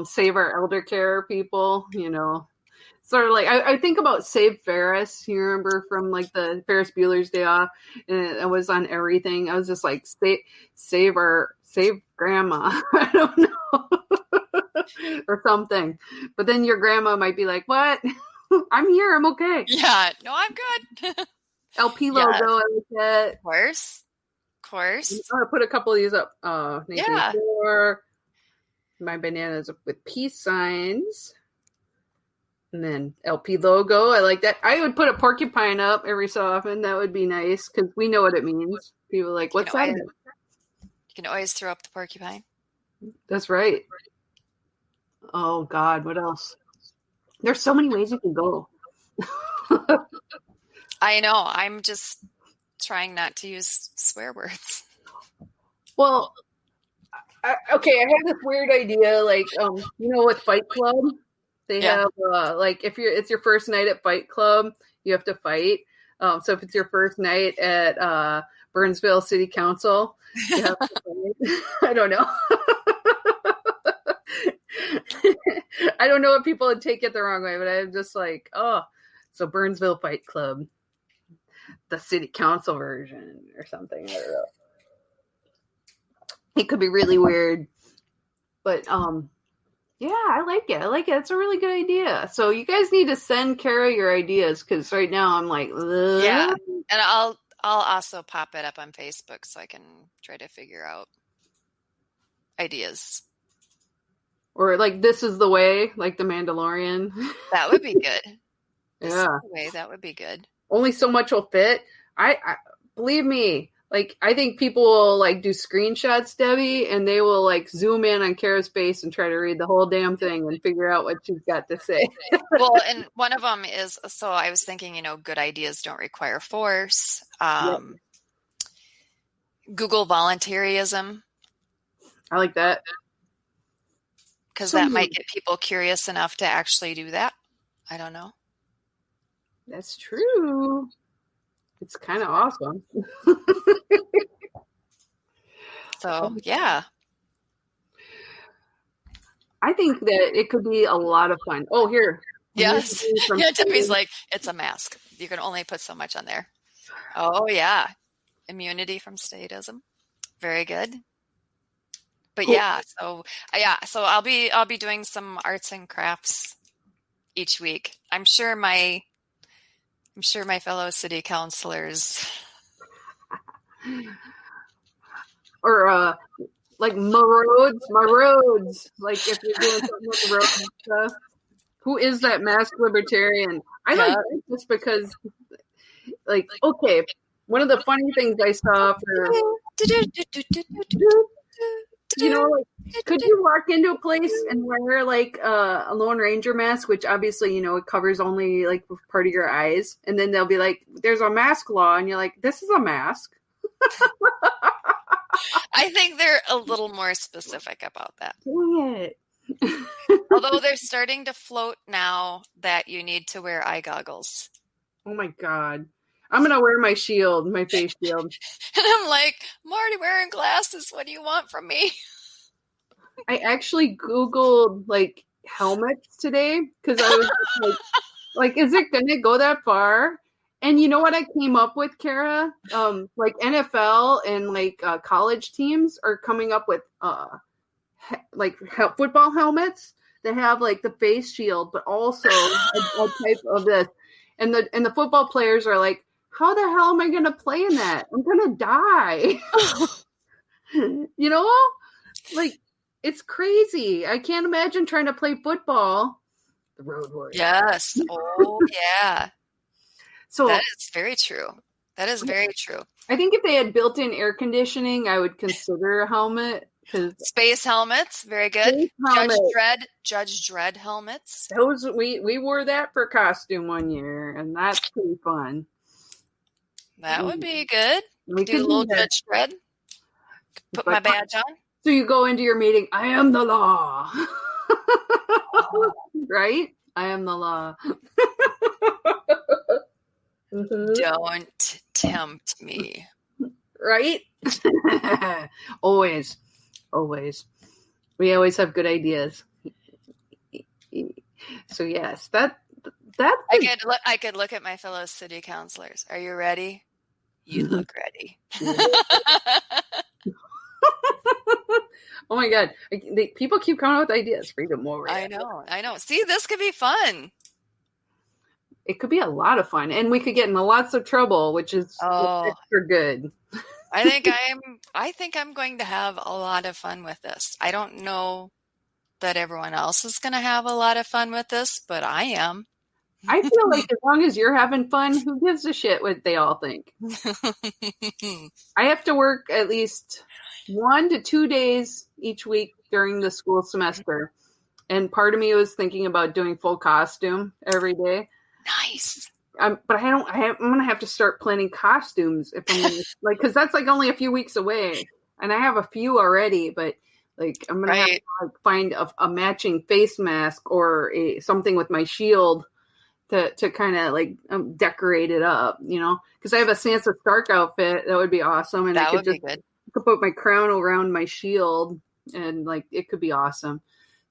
save our elder care people, Sort of like I think about Save Ferris. You remember from like the Ferris Bueller's Day Off, and it was on everything. I was just like save grandma. I don't know, or something. But then your grandma might be like, "What? I'm here. I'm okay." Yeah. No, I'm good. LP logo. I like that. Of course. I'm gonna put a couple of these up. Yeah. My bananas with peace signs. And then LP logo. I like that. I would put a porcupine up every so often. That would be nice because we know what it means. People are like, what's that? You can always throw up the porcupine. That's right. Oh, God. What else? There's so many ways you can go. I know. I'm just trying not to use swear words. Well, I have this weird idea. Like, with Fight Club? They have like if it's your first night at Fight Club, you have to fight. So if it's your first night at Burnsville City Council, you have to fight. I don't know. I don't know if people would take it the wrong way, but I'm just like, so Burnsville Fight Club, the City Council version or something. I don't know. It could be really weird, but yeah, I like it. It's a really good idea. So you guys need to send Kara your ideas because right now I'm like, ugh. Yeah, and I'll also pop it up on Facebook so I can try to figure out ideas. Or like This Is the Way, like The Mandalorian. That would be good. Yeah, This Is the Way, that would be good. Only so much will fit. I believe me. Like, I think people will, like, do screenshots, Debbie, and they will, like, zoom in on Kara's face and try to read the whole damn thing and figure out what she's got to say. Well, and one of them is, so I was thinking, good ideas don't require force. Google voluntarism. I like that. Because that might get people curious enough to actually do that. I don't know. That's true. It's kind of awesome. So, yeah. I think that it could be a lot of fun. Oh, here. Yes. Yeah, Debbie's like, it's a mask. You can only put so much on there. Oh, yeah. Immunity from statism. Very good. But cool. So I'll be doing some arts and crafts each week. I'm sure my fellow city councilors. Or like my roads. Like if you're doing something with the roads and stuff. Who is that masked libertarian? I like that just because, like, okay, one of the funny things I saw for, could you walk into a place and wear like a Lone Ranger mask, which obviously, it covers only like part of your eyes. And then they'll be like, there's a mask law. And you're like, this is a mask. I think they're a little more specific about that. Dang it. Although they're starting to float now that you need to wear eye goggles. Oh my God. I'm going to wear my shield, my face shield. And I'm like, I'm already wearing glasses. What do you want from me? I actually Googled like helmets today because I was like, is it going to go that far? And you know what I came up with, Kara? Like NFL and like college teams are coming up with like football helmets that have like the face shield, but also a type of this. And the football players are like, how the hell am I going to play in that? I'm going to die. Like it's crazy. I can't imagine trying to play football. The Road Warriors. Yes. Oh, yeah. So that is very true. That is very true. I think if they had built-in air conditioning, I would consider a helmet. Space helmets, very good. Judge Dredd helmets. Those we wore that for costume one year, and that's pretty fun. That would be good. We do a little Judge Dredd. Put my badge on. So you go into your meeting. I am the law, right? I am the law. Don't tempt me. Right? Always. We always have good ideas. So yes, that I could look at my fellow city councilors. Are you ready? You look ready. Oh my God. People keep coming up with ideas. Freedom over. I know. See, this could be fun. It could be a lot of fun, and we could get in lots of trouble, which is extra good. I think I'm going to have a lot of fun with this. I don't know that everyone else is going to have a lot of fun with this, but I am. I feel like as long as you're having fun, who gives a shit what they all think? I have to work at least 1 to 2 days each week during the school semester. And part of me was thinking about doing full costume every day. Nice. But I'm going to have to start planning costumes if I'm gonna, because that's only a few weeks away. And I have a few already, but I'm going to have to find a matching face mask or something with my shield to kind of decorate it up, because I have a Sansa Stark outfit. That would be awesome. And that I could would be good. I could put my crown around my shield and it could be awesome.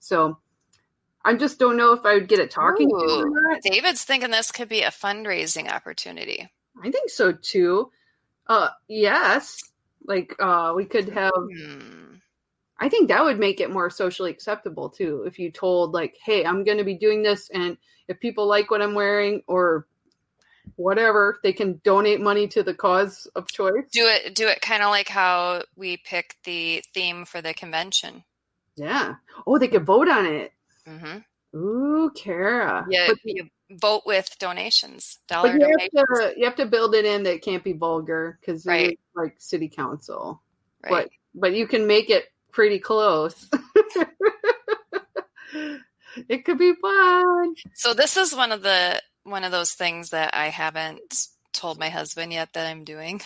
So I just don't know if I would get it talking to you or not. David's thinking this could be a fundraising opportunity. I think so too. Yes. We could have, I think that would make it more socially acceptable too. If you told hey, I'm going to be doing this, and if people like what I'm wearing or whatever, they can donate money to the cause of choice. Do it kind of like how we pick the theme for the convention. Yeah. Oh, they could vote on it. Mm-hmm. Ooh, Kara. Yeah, but you vote with donations. But you have to build it in that it can't be vulgar because it's like city council. Right. But you can make it pretty close. It could be fun. So this is one of those things that I haven't told my husband yet that I'm doing.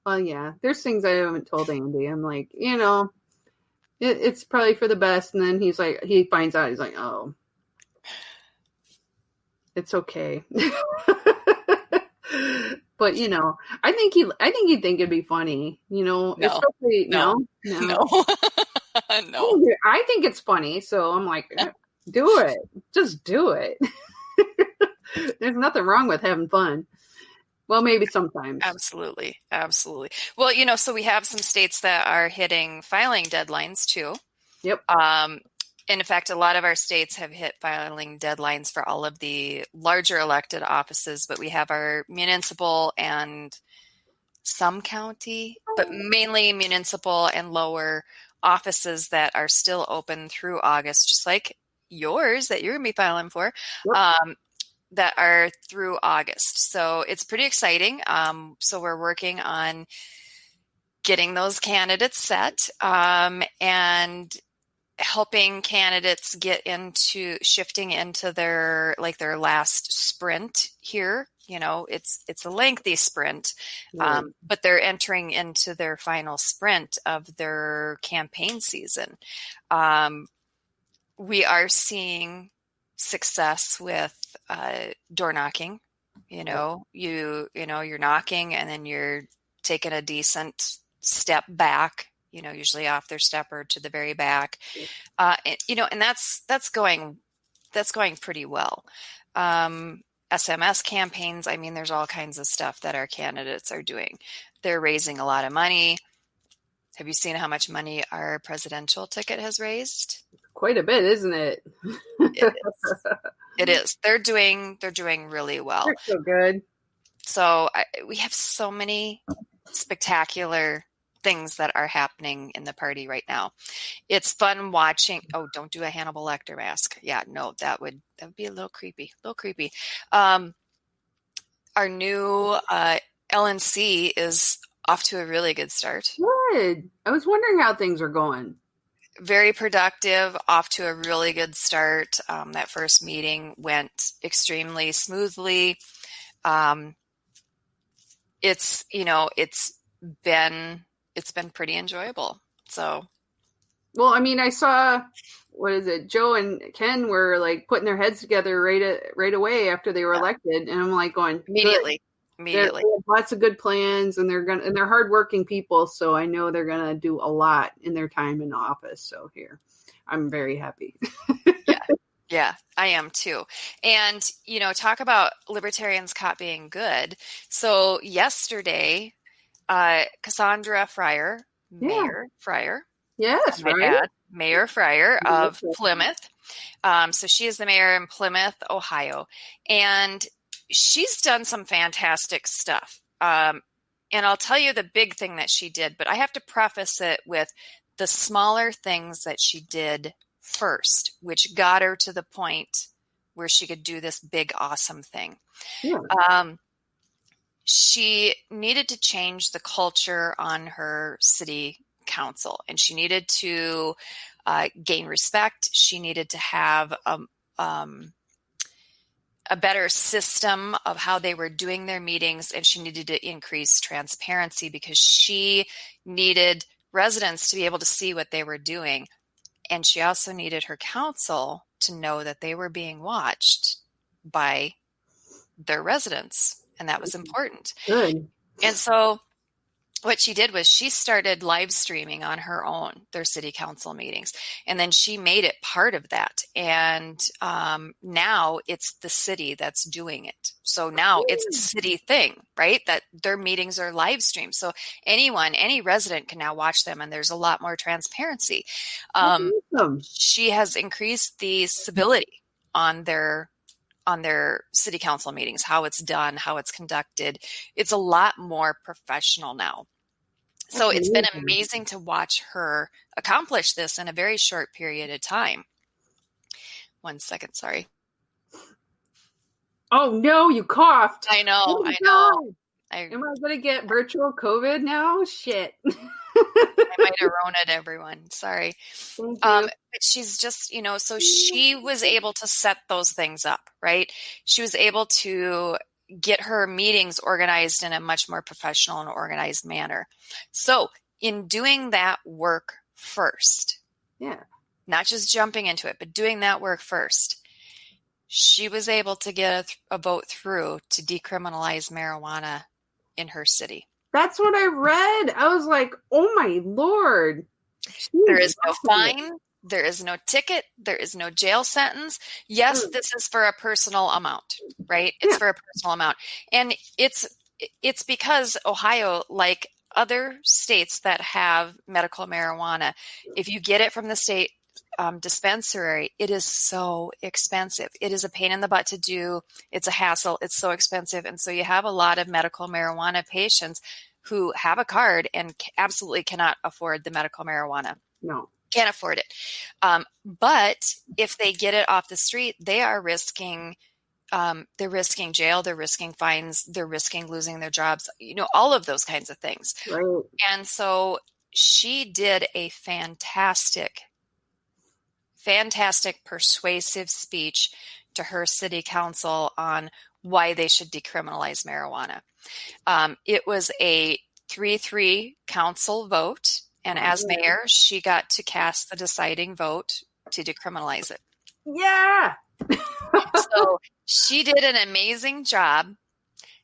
Well, yeah, there's things I haven't told Andy. I'm like, it's probably for the best. And then he finds out, he's like, oh, it's okay. But I think he'd think it'd be funny, especially no. No. I think it's funny, so I'm like, do it. Just do it. There's nothing wrong with having fun. Well, maybe sometimes. Absolutely. Well, so we have some states that are hitting filing deadlines too. Yep. In fact, a lot of our states have hit filing deadlines for all of the larger elected offices, but we have our municipal and some county, but mainly municipal and lower offices that are still open through August, just like yours that you're going to be filing for. Yep. That are through August. So it's pretty exciting. So we're working on getting those candidates set and helping candidates get into shifting into their last sprint here. It's a lengthy sprint, but they're entering into their final sprint of their campaign season. We are seeing success with door knocking. You're knocking and then you're taking a decent step back, usually off their stepper to the very back. And that's going pretty well. SMS campaigns, there's all kinds of stuff that our candidates are doing. They're raising a lot of money. Have you seen how much money our presidential ticket has raised? Quite a bit, isn't it? It is. They're doing really well. They're so good. So we have so many spectacular things that are happening in the party right now. It's fun watching. Oh, don't do a Hannibal Lecter mask. Yeah, no, that would be a little creepy. Our new LNC is off to a really good start. Good. I was wondering how things are going. Very productive, off to a really good start. That first meeting went extremely smoothly. It's been pretty enjoyable. So, well, I mean, I saw, what is it? Joe and Ken were like putting their heads together right away after they were elected, and I'm like going immediately. They have lots of good plans, and they're hardworking people. So I know they're gonna do a lot in their time in office. So here, I'm very happy. Yeah, I am too. And, talk about libertarians copying good. So yesterday, Cassandra Fryer, Mayor Fryer. Yes, right. Mayor Fryer of Plymouth. So she is the mayor in Plymouth, Ohio. And she's done some fantastic stuff. And I'll tell you the big thing that she did, but I have to preface it with the smaller things that she did first, which got her to the point where she could do this big, awesome thing. Yeah. She needed to change the culture on her city council, and she needed to gain respect. She needed to have a better system of how they were doing their meetings, and she needed to increase transparency because she needed residents to be able to see what they were doing. And she also needed her council to know that they were being watched by their residents. And that was important. Good. And so what she did was she started live streaming on her own, their city council meetings. And then she made it part of that. And now it's the city that's doing it. So now it's a city thing, right? That their meetings are live streamed. So any resident can now watch them, and there's a lot more transparency. She has increased the civility on their city council meetings, how it's done, how it's conducted. It's a lot more professional now. So it's been amazing to watch her accomplish this in a very short period of time. 1 second, sorry. Oh no, you coughed. I know. Oh, I know. Am I going to get virtual COVID now? Shit. I might have ruined everyone. Sorry. But she's just, so she was able to set those things up, right? She was able to get her meetings organized in a much more professional and organized manner. So in doing that work first, not just jumping into it, but doing that work first, she was able to get a vote through to decriminalize marijuana in her city. That's what I read. I was like, oh my Lord. There is no fine. There is no ticket. There is no jail sentence. Yes, this is for a personal amount, right? It's for a personal amount. And it's because Ohio, like other states that have medical marijuana, if you get it from the state dispensary, it is so expensive. It is a pain in the butt to do. It's a hassle. It's so expensive. And so you have a lot of medical marijuana patients who have a card and absolutely cannot afford the medical marijuana. No. Can't afford it. But if they get it off the street, they are risking they're risking jail, they're risking fines, they're risking losing their jobs, all of those kinds of things. Right. And so she did a fantastic persuasive speech to her city council on why they should decriminalize marijuana. It was a 3-3 council vote. And as mayor, she got to cast the deciding vote to decriminalize it. Yeah. So she did an amazing job,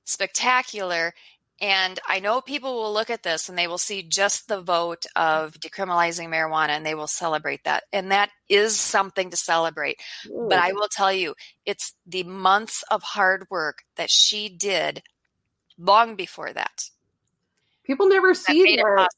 spectacular. And I know people will look at this and they will see just the vote of decriminalizing marijuana and they will celebrate that. And that is something to celebrate. Ooh. But I will tell you, it's the months of hard work that she did long before that. People never see that.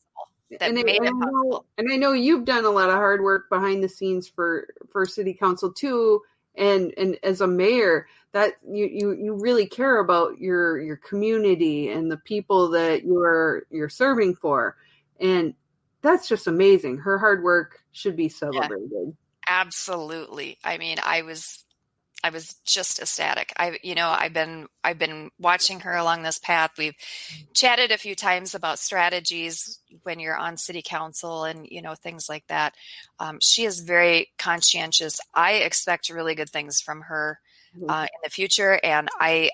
And I know you've done a lot of hard work behind the scenes for city council too. And as a mayor, that you really care about your community and the people that you're serving for. And that's just amazing. Her hard work should be celebrated. Yeah, absolutely. I mean, I was just ecstatic. I've been watching her along this path. We've chatted a few times about strategies when you're on city council and, things like that. She is very conscientious. I expect really good things from her in the future. And I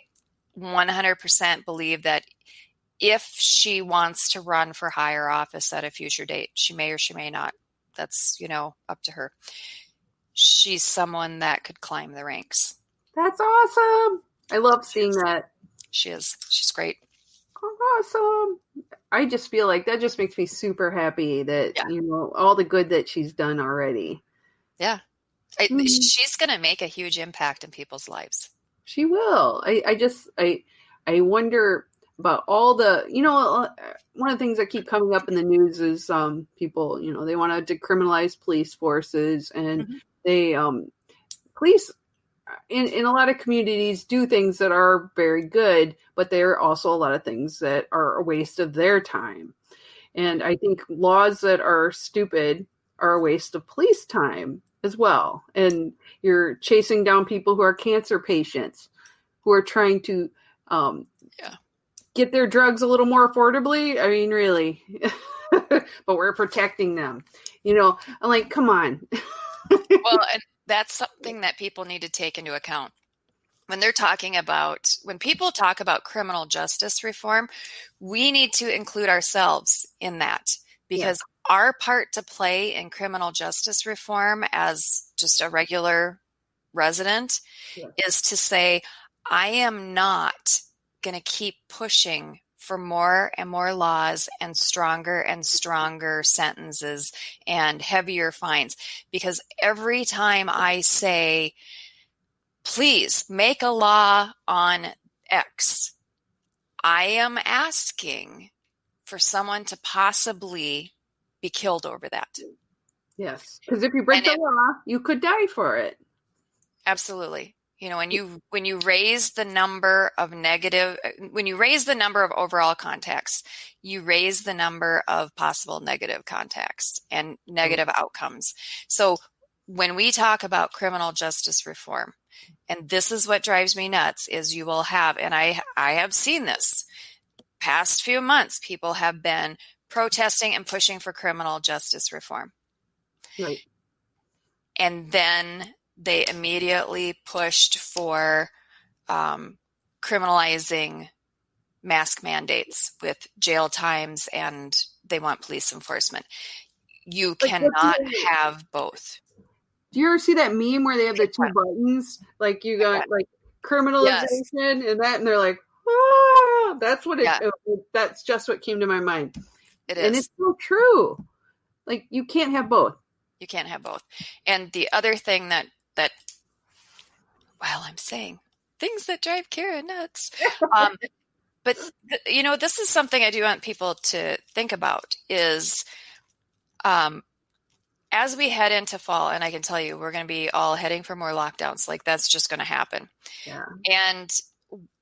100% believe that if she wants to run for higher office at a future date, she may or she may not. That's, up to her. She's someone that could climb the ranks. That's awesome. I love seeing that. She is. She's great. Awesome. I just feel like that just makes me super happy that, all the good that she's done already. Yeah. She's going to make a huge impact in people's lives. She will. I wonder about all the, one of the things that keep coming up in the news is people, they want to decriminalize police forces, and they police in a lot of communities do things that are very good, but there are also a lot of things that are a waste of their time. And I think laws that are stupid are a waste of police time as well. And you're chasing down people who are cancer patients who are trying to get their drugs a little more affordably. I mean, really, but we're protecting them. I'm like, come on. Well, and that's something that people need to take into account. When people talk about criminal justice reform, we need to include ourselves in that, because our part to play in criminal justice reform as just a regular resident is to say, I am not going to keep pushing for more and more laws and stronger sentences and heavier fines. Because every time I say, please make a law on X, I am asking for someone to possibly be killed over that. Yes. Because if you break the law, you could die for it. Absolutely. When you raise the number of overall contacts, you raise the number of possible negative contacts and negative outcomes. So when we talk about criminal justice reform, and this is what drives me nuts, is you will have, and I have seen this past few months, people have been protesting and pushing for criminal justice reform. Right. And then they immediately pushed for criminalizing mask mandates with jail times, and they want police enforcement. You cannot have both. Do you ever see that meme where they have the two buttons? Like you got like criminalization and that, and they're like, ah, that's what that's just what came to my mind. It is. And it's so true. Like you can't have both. You can't have both. And the other thing that I'm saying things that drive Kara nuts. But this is something I do want people to think about is, as we head into fall, and I can tell you, we're going to be all heading for more lockdowns. Like that's just going to happen. Yeah. And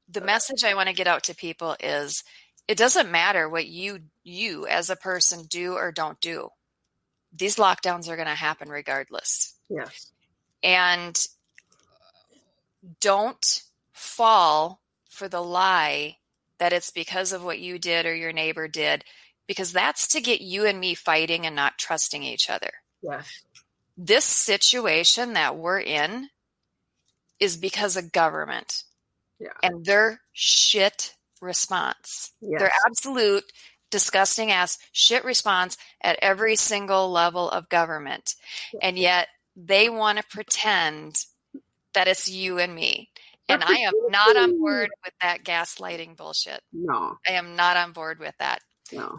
the message I want to get out to people is, it doesn't matter what you as a person do or don't do. These lockdowns are going to happen regardless. Yes. And don't fall for the lie that it's because of what you did or your neighbor did, because that's to get you and me fighting and not trusting each other. Yes. This situation that we're in is because of government and their shit response. Yes. Their absolute disgusting ass shit response at every single level of government. And yet they want to pretend that it's you and me. And I am not on board with that gaslighting bullshit. No. I am not on board with that. No.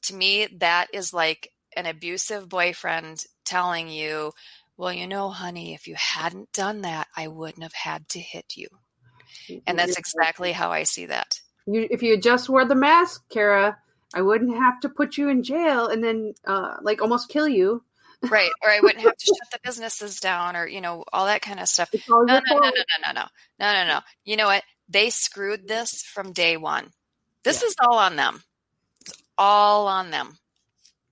To me, that is like an abusive boyfriend telling you, well, honey, if you hadn't done that, I wouldn't have had to hit you. And that's exactly how I see that. If you just wore the mask, Kara, I wouldn't have to put you in jail and then almost kill you. Right. Or I wouldn't have to shut the businesses down or, all that kind of stuff. No. You know what? They screwed this from day one. This is all on them. It's all on them.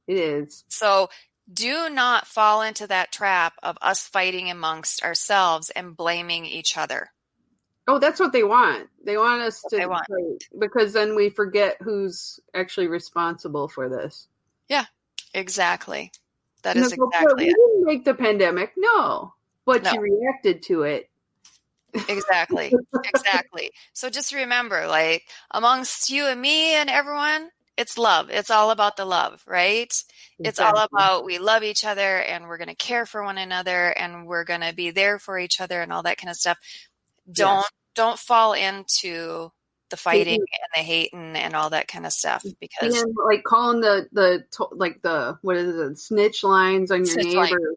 It is. So do not fall into that trap of us fighting amongst ourselves and blaming each other. Oh, that's what they want. They want us to want. fight, because then we forget who's actually responsible for this. Yeah, exactly. That And is they'll go, exactly we it. didn't make the pandemic. No, but you reacted to it. Exactly. Exactly. So just remember, like, amongst you and me and everyone, it's love. It's all about the love, right? It's all about we love each other and we're going to care for one another and we're going to be there for each other and all that kind of stuff. Don't fall into the fighting and the hating and all that kind of stuff, because and like calling the what is it, snitch lines on your neighbor.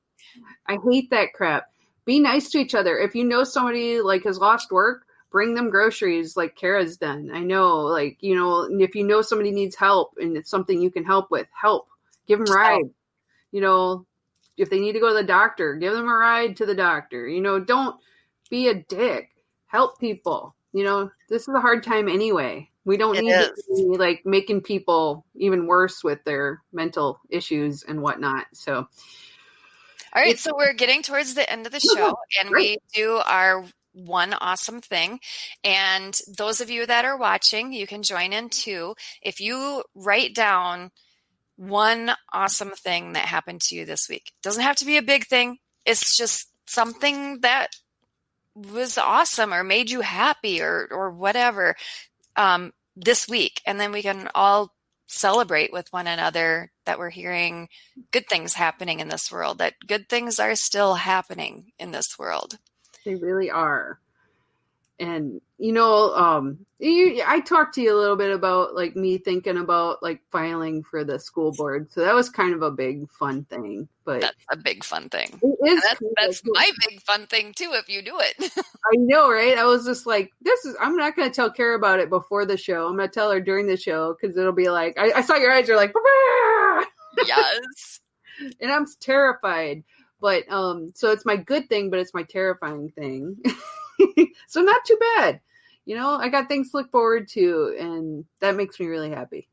I hate that crap. Be nice to each other. If you know somebody like has lost work, bring them groceries like Kara's done. I know, like, you know, and if you know somebody needs help and it's something you can help with, help. Give them a ride. You know, if they need to go to the doctor, give them a ride to the doctor. You know, don't be a dick. Help people. You know, this is a hard time anyway. We don't need to be like making people even worse with their mental issues and whatnot. So, all right, so we're getting towards the end of the show, and we do our one awesome thing. And those of you that are watching, you can join in too. If you write down one awesome thing that happened to you this week, it doesn't have to be a big thing. It's just something that was awesome or made you happy or whatever this week. And then we can all celebrate with one another that we're hearing good things happening in this world, that good things are still happening in this world. They really are. And, you know, I talked to you a little bit about like me thinking about like filing for the school board. So that was kind of a big fun thing. But that's a big fun thing. It is. That's my big fun thing too, if you do it. I know, right? I was just like, I'm not going to tell Kara about it before the show. I'm going to tell her during the show, because it'll be like, I saw your eyes are like, bah! Yes. And I'm terrified. But so it's my good thing, but it's my terrifying thing. So not too bad. You know, I got things to look forward to, and that makes me really happy.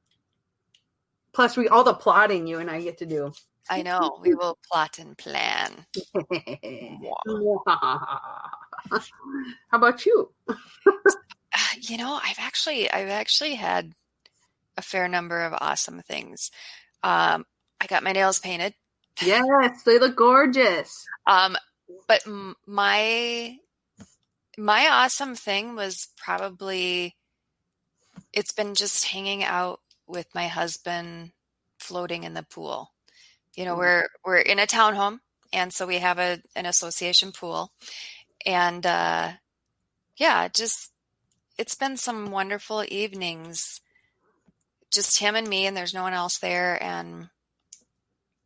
Plus, all the plotting you and I get to do. I know. We will plot and plan. How about you? You know, I've actually had a fair number of awesome things. I got my nails painted. Yes, they look gorgeous. But my awesome thing was probably, it's been just hanging out with my husband, floating in the pool. You know, we're in a townhome, and so we have an association pool, and it's been some wonderful evenings, just him and me, and there's no one else there, and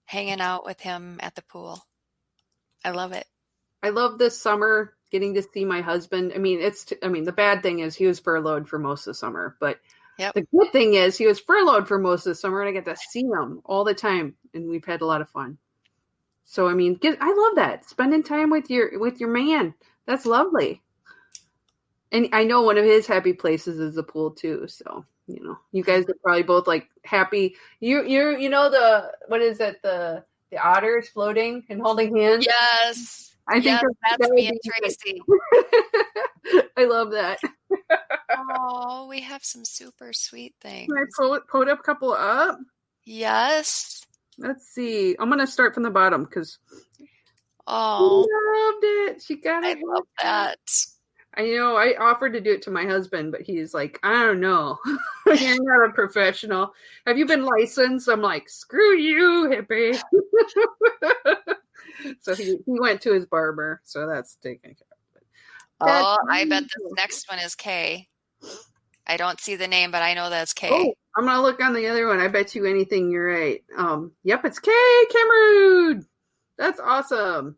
hanging out with him at the pool. I love it. I love this summer getting to see my husband. I mean, the bad thing is he was furloughed for most of the summer, but the good thing is he was furloughed for most of the summer, and I get to see him all the time, and we've had a lot of fun. So, I mean, I love that, spending time with your man. That's lovely. And I know one of his happy places is the pool too. So, you know, you guys are probably both like happy. You know, what is it? The otters floating and holding hands. Yes. I think that's me and Tracy. I love that. Oh, we have some super sweet things. Can I pull a couple up? Yes. Let's see. I'm going to start from the bottom because she loved it. She got it. I love that. I know. I offered to do it to my husband, but he's like, I don't know. You're not a professional. Have you been licensed? I'm like, screw you, hippie. So he went to his barber. So that's taken care of. I bet this next one is Kay. I don't see the name, but I know that's Kay. Oh, I'm going to look on the other one. I bet you anything you're right. Yep, it's Kay Cameron. That's awesome.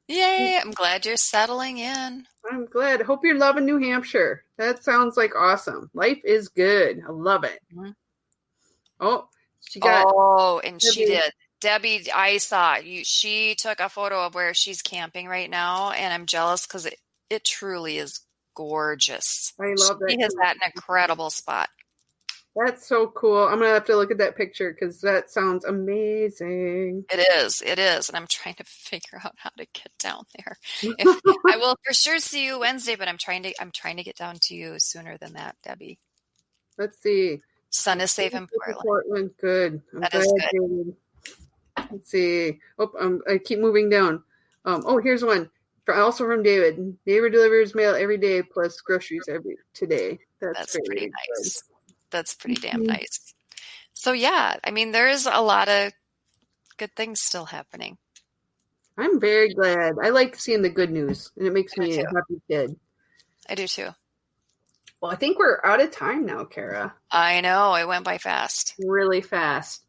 Yay, I'm glad you're settling in. I'm glad. Hope you're loving New Hampshire. That sounds like awesome. Life is good. I love it. Mm-hmm. Oh, she got. And Debbie. She did. Debbie, I saw she took a photo of where she's camping right now, and I'm jealous because it truly is gorgeous. I love that. She has that an incredible spot. That's so cool. I'm gonna have to look at that picture because that sounds amazing. It is, and I'm trying to figure out how to get down there. I will for sure see you Wednesday, but I'm trying to get down to you sooner than that, Debbie. Let's see. Sun is safe in Portland. Good. I'm That glad, is good. David. Let's see. I keep moving down. Here's one. Also from David. Neighbor delivers mail every day plus groceries today. That's pretty nice. That's pretty damn Mhm. nice. So yeah, I mean, there is a lot of good things still happening. I'm very glad. I like seeing the good news, and it makes me a too. happy kid. I do too. Well, I think we're out of time now, Kara. I know. It went by fast. Really fast.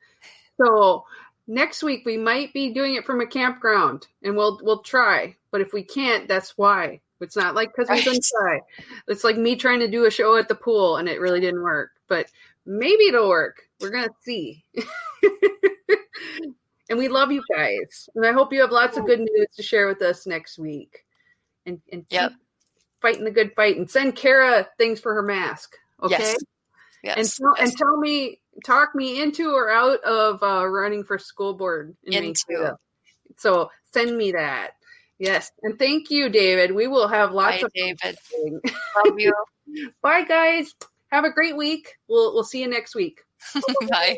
So next week we might be doing it from a campground, and we'll try. But if we can't, that's why. It's not like because we couldn't try. It's like me trying to do a show at the pool, and it really didn't work. But maybe it'll work. We're gonna see. And we love you guys, and I hope you have lots of good news to share with us next week. And keep fighting the good fight, and send Kara things for her mask. Okay. Yes. And talk me into or out of running for school board in Mankato. So send me that. Yes. And thank you, David. We will have lots Bye, of David. fun. Love you. Bye, guys. Have a great week. We'll see you next week. Bye.